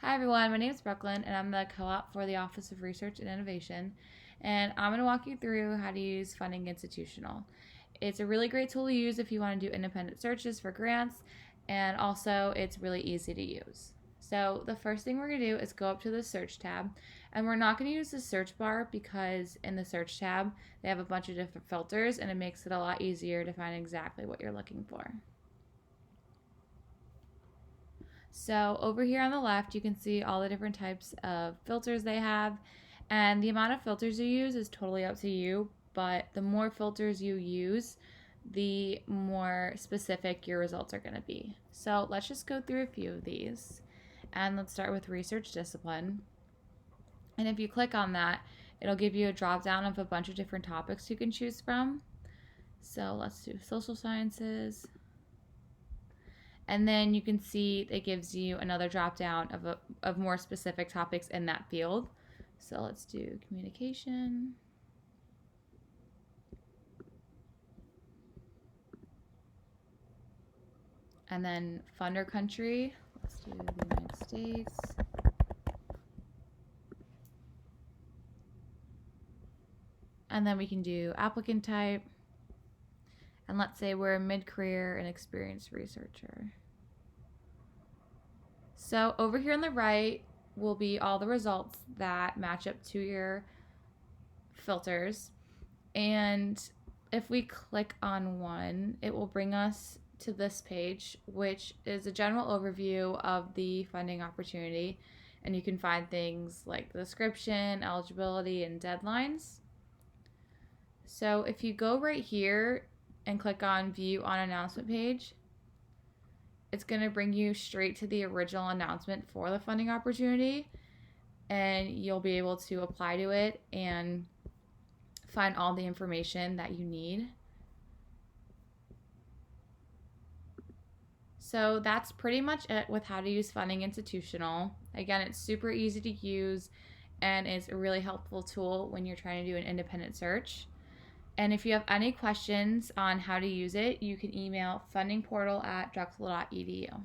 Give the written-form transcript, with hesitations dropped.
Hi everyone, my name is Brooklyn and I'm the co-op for the Office of Research and Innovation, and I'm going to walk you through how to use Funding Institutional. It's a really great tool to use if you want to do independent searches for grants, and also it's really easy to use. So the first thing we're going to do is go up to the search tab, and we're not going to use the search bar because in the search tab they have a bunch of different filters and it makes it a lot easier to find exactly what you're looking for. So over here on the left, you can see all the different types of filters they have, and the amount of filters you use is totally up to you, but the more filters you use, the more specific your results are going to be. So let's just go through a few of these, and let's start with research discipline. And if you click on that, it'll give you a drop down of a bunch of different topics you can choose from. So let's do social sciences. And then you can see it gives you another drop down of more specific topics in that field. So let's do communication. And then funder country. Let's do the United States. And then we can do applicant type. And let's say we're a mid-career and experienced researcher. So over here on the right will be all the results that match up to your filters. And if we click on one, it will bring us to this page, which is a general overview of the funding opportunity. And you can find things like the description, eligibility, and deadlines. So if you go right here and click on View on Announcement page, it's going to bring you straight to the original announcement for the funding opportunity, and you'll be able to apply to it and find all the information that you need. So that's pretty much it with how to use Funding Institutional. Again, it's super easy to use and it's a really helpful tool when you're trying to do an independent search. And if you have any questions on how to use it, you can email fundingportal@drexel.edu.